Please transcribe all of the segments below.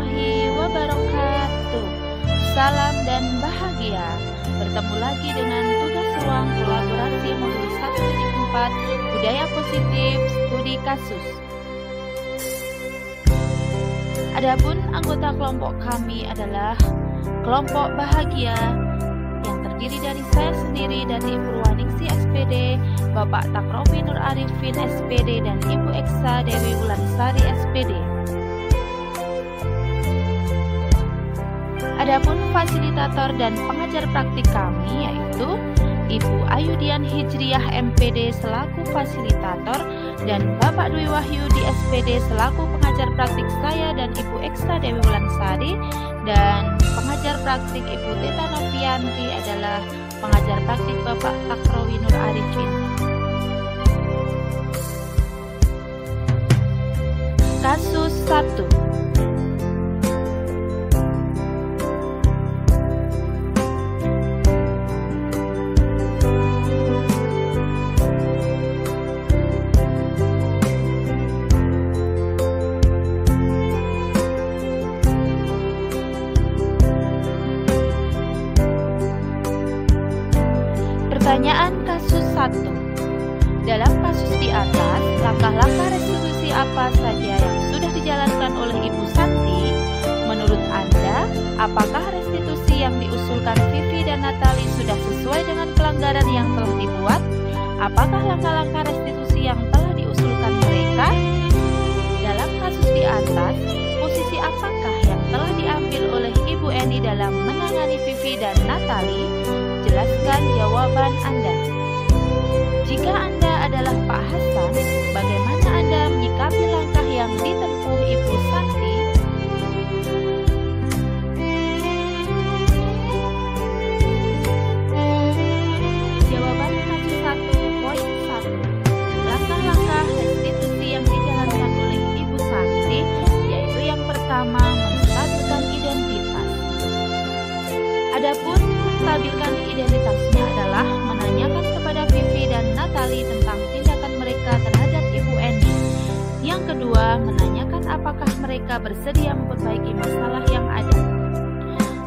warahmatullahi wabarakatuh. Salam dan bahagia. Bertemu lagi dengan tugas ruang kolaborasi modul 1.4 Budaya Positif Studi Kasus. Adapun anggota kelompok kami adalah kelompok bahagia yang terdiri dari saya sendiri dan Ibu Ruwaningsi SPD, Bapak Takrofi Nur Arifin SPD, dan Ibu Eksa Dewi Wulansari SPD. Adapun fasilitator dan pengajar praktik kami yaitu Ibu Ayudian Hijriah MPD selaku fasilitator dan Bapak Dwi Wahyudi SPD selaku pengajar praktik saya dan Ibu Eksa Dewi Wulansari, dan pengajar praktik Ibu Teta Novianti adalah pengajar praktik Bapak Takrofi Nur Arifin. Kasus 1. Pertanyaan kasus 1. Dalam kasus di atas, langkah-langkah restitusi apa saja yang sudah dijalankan oleh Ibu Santi? Menurut Anda, apakah restitusi yang diusulkan Vivi dan Natali sudah sesuai dengan pelanggaran yang telah dibuat? Apakah langkah-langkah restitusi yang telah diusulkan mereka? Dalam kasus di atas, posisi apakah yang telah diambil oleh Ibu Eni dalam menangani Vivi dan Natali? Jelaskan jawaban Anda. Jika Anda adalah Pak Hasan, bagaimana Anda menyikapi langkah yang ditempuh Ibu Santi? Jawaban kasus 1.1. Langkah-langkah restitusi yang dijalankan oleh Ibu Santi yaitu yang pertama, menstabilkan identitas. Adapun menstabilkan identitasnya adalah menanyakan kepada Vivi dan Natali tentang tindakan mereka terhadap Ibu Eni. Yang kedua, menanyakan apakah mereka bersedia memperbaiki masalah yang ada.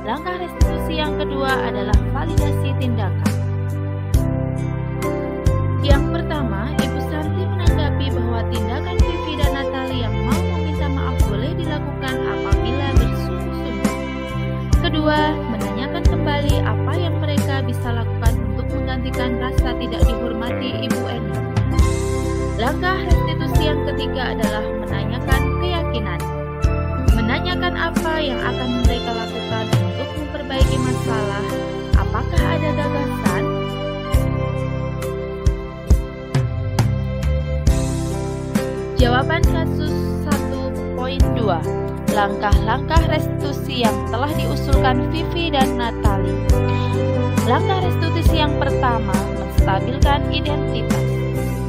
Langkah restitusi yang kedua adalah validasi tindakan. Yang pertama, Ibu Santi menanggapi bahwa tindakan Vivi dan Natali yang mau meminta maaf boleh dilakukan apabila bersungguh-sungguh. Kedua, menanyakan kembali apa yang mereka bisa lakukan untuk menggantikan rasa tidak dihormati Ibu Eni. Langkah restitusi yang ketiga adalah menanyakan keyakinan. Menanyakan apa yang akan mereka lakukan untuk memperbaiki masalah. Apakah ada gagasan? Jawaban kasus 1.2. Langkah-langkah restitusi yang telah diusulkan Vivi dan Natali. Langkah restitusi yang pertama, menstabilkan identitas,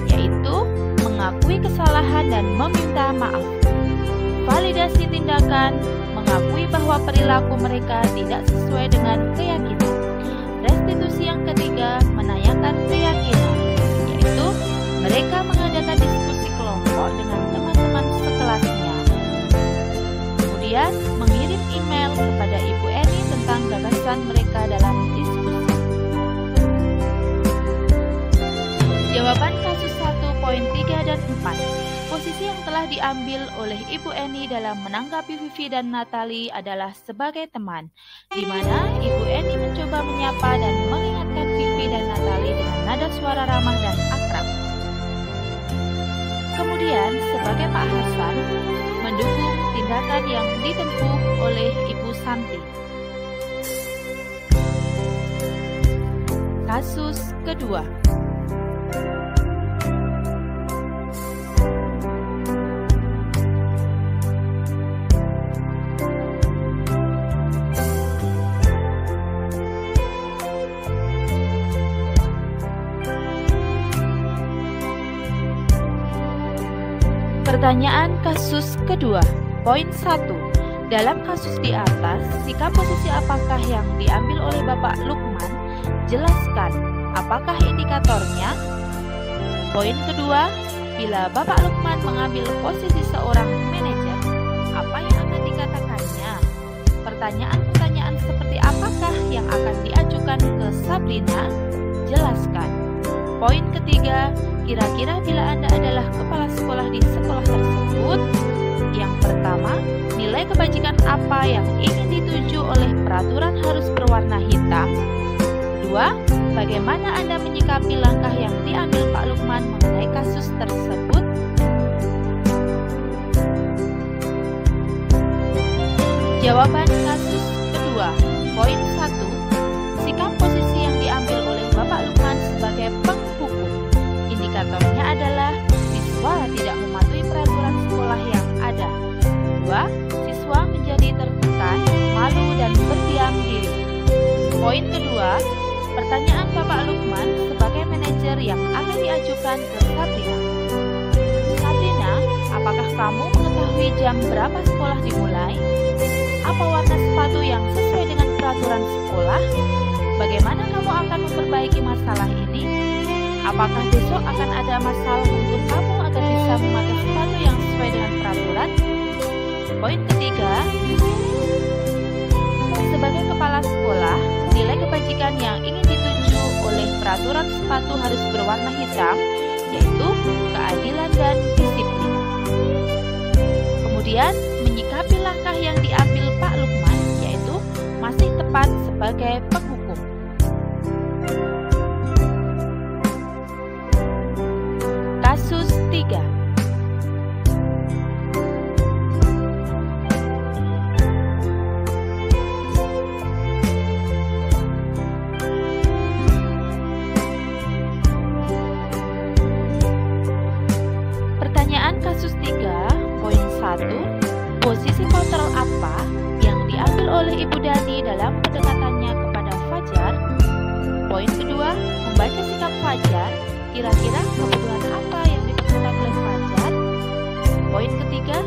yaitu mengakui kesalahan dan meminta maaf. Validasi tindakan, mengakui bahwa perilaku mereka tidak sesuai dengan keyakinan. Restitusi yang ketiga, menanyakan keyakinan, yaitu mereka mengadakan diskusi kelompok dengan teman-teman sekelasnya. Kemudian mengirim email kepada Ibu Eni tentang gagasan mereka dalam diskusi. Jawaban kasus 1.3 dan 4. Posisi yang telah diambil oleh Ibu Eni dalam menanggapi Vivi dan Natali adalah sebagai teman, di mana Ibu Eni mencoba menyapa dan mengingatkan Vivi dan Natali dengan nada suara ramah dan akrab. Kemudian sebagai Pak Hasan mendukung tindakan yang ditempuh oleh Ibu Santi. Kasus kedua. Pertanyaan kasus kedua. Poin 1. Dalam kasus di atas, sikap posisi apakah yang diambil oleh Bapak Lukman? Jelaskan, apakah indikatornya? Poin kedua, bila Bapak Lukman mengambil posisi seorang manajer, apa yang akan dikatakannya? pertanyaan-pertanyaan seperti apakah yang akan diajukan ke Sabrina? Jelaskan. Poin ketiga, kira-kira bila Anda adalah kepala sekolah di sekolah tersebut, yang pertama, nilai kebajikan apa yang ingin dituju oleh peraturan harus berwarna hitam? Kedua, bagaimana Anda menyikapi langkah yang diambil Pak Lukman mengenai kasus tersebut? Jawaban kasus kedua, poin 1, sikap posisi yang diambil oleh Bapak Lukman sebagai penghukum. Indikatornya adalah siswa tidak mematuhi peraturan sekolah yang ada. 2. Siswa menjadi tertekan, malu, dan berdiam diri. Poin kedua, pertanyaan Bapak Lukman sebagai manajer yang akan diajukan ke Sabrina. Sabrina, apakah kamu mengetahui jam berapa sekolah dimulai? Apa warna sepatu yang sesuai dengan peraturan sekolah? Bagaimana kamu akan memperbaiki masalah ini? Apakah besok akan ada masalah untuk kamu agar bisa memakai sepatu yang sesuai dengan peraturan? Poin ketiga, sebagai kepala sekolah, nilai kebajikan yang ingin dituju oleh peraturan sepatu harus berwarna hitam, yaitu keadilan dan disiplin. Kemudian, menyikapi langkah yang diambil Pak Lukman, yaitu masih tepat sebagai penghukum. Kasus 3. Pertanyaan kasus 3, poin 1, posisi kontrol apa yang diambil oleh Ibu Dani dalam pendekatannya kepada Fajar? Poin kedua, membaca sikap Fajar, kira-kira kebutuhan apa yang diperlukan oleh Fajar? Poin ketiga,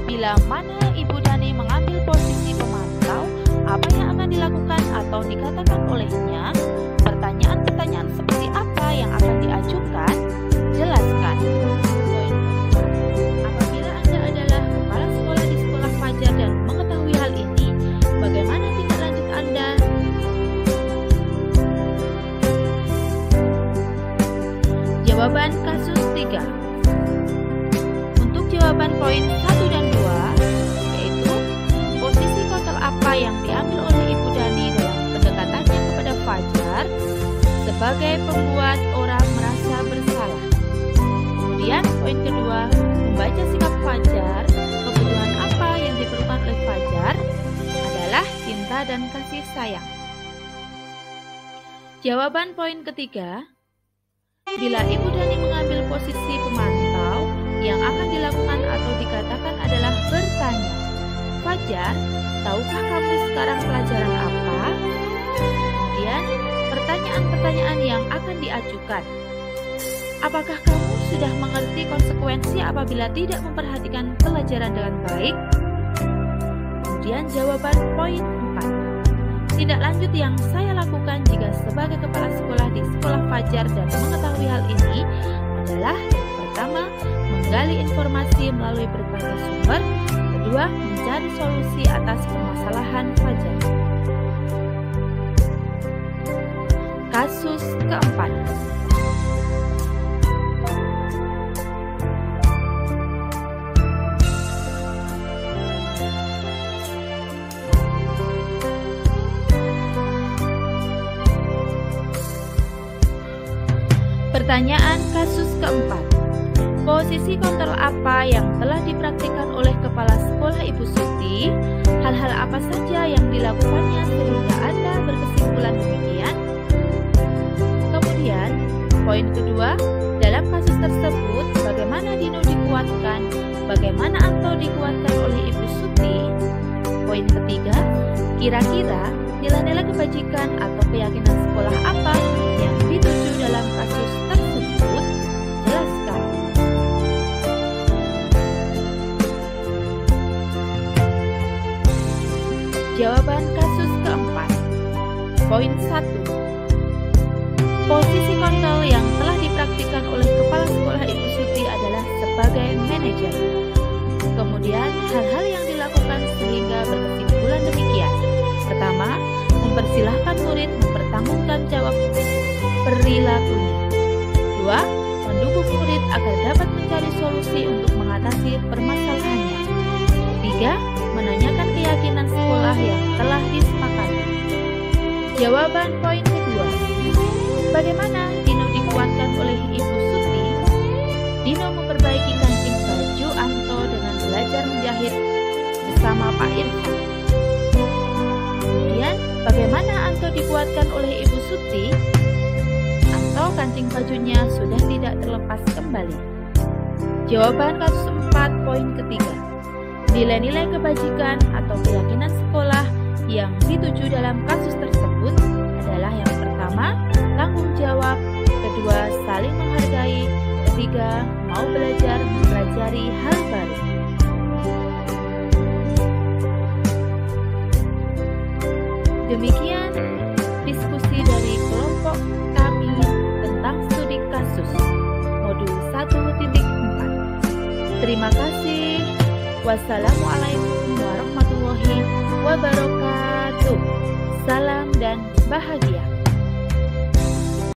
bila mana Ibu Dani mengambil posisi pemantau, apa yang akan dilakukan atau dikatakan olehnya? Pertanyaan-pertanyaan seperti apa yang akan diajukan? Jelaskan. Poin kedua, apabila Anda adalah kepala sekolah di sekolah Fajar dan mengetahui hal ini, bagaimana tindak lanjut Anda? Jawaban kasus 3. Untuk jawaban poin 1 dan 2, yaitu posisi kontrol apa yang diambil oleh Ibu Dani dalam pendekatannya kepada Fajar sebagai pembuat orang merasa bersalah. Kemudian poin kedua, membaca sikap Fajar, kebutuhan apa yang diperlukan oleh Fajar adalah cinta dan kasih sayang. Jawaban poin ketiga, bila Ibu Dani mengambil posisi pemantau, yang akan dilakukan atau dikatakan adalah bertanya, Fajar, tahukah kamu sekarang pelajaran apa? Kemudian, pertanyaan-pertanyaan yang akan diajukan. Apakah kamu sudah mengerti konsekuensi apabila tidak memperhatikan pelajaran dengan baik? Kemudian jawaban poin 4. Tindak lanjut yang saya lakukan jika sebagai kepala sekolah di sekolah Fajar dan mengetahui hal ini adalah pertama, menggali informasi melalui berbagai sumber. Kedua, mencari solusi atas permasalahan Fajar. Kasus keempat. Pertanyaan kasus keempat. Posisi kontrol apa yang telah dipraktikkan oleh Kepala Sekolah Ibu Suti? Hal-hal apa saja yang dilakukannya sehingga Anda berkesimpulan demikian? Kemudian, poin kedua, dalam kasus tersebut, bagaimana Dino dikuatkan? Bagaimana Anto dikuatkan oleh Ibu Suti? Poin ketiga, kira-kira nilai-nilai kebajikan atau keyakinan sekolah apa yang dituju dalam kasus tersebut? Jelaskan. Jawaban kasus keempat. Poin 1. Posisi kontrol yang telah dipraktikkan oleh Kepala Sekolah Ibu Suti adalah sebagai manajer. Kemudian hal-hal yang dilakukan sehingga berkesimpulan demikian. Persilahkan murid mempertanggungjawabkan perilakunya. 2. Mendukung murid agar dapat mencari solusi untuk mengatasi permasalahannya. 3. Menanyakan keyakinan sekolah yang telah disepakati. Jawaban poin kedua. Bagaimana Dino dikuatkan oleh Ibu Suti? Dino memperbaiki kancing baju Anto dengan belajar menjahit bersama Pak Irfan. Kemudian, bagaimana Anto dikuatkan oleh Ibu Suti? Anto kancing bajunya sudah tidak terlepas kembali. Jawaban kasus 4 poin ketiga. Nilai-nilai kebajikan atau keyakinan sekolah yang dituju dalam kasus tersebut adalah yang pertama, tanggung jawab, kedua, saling menghargai, ketiga, mau belajar mempelajari hal baru. Demikian diskusi dari kelompok kami tentang studi kasus modul 1.4. Terima kasih. Wassalamualaikum warahmatullahi wabarakatuh. Salam dan bahagia.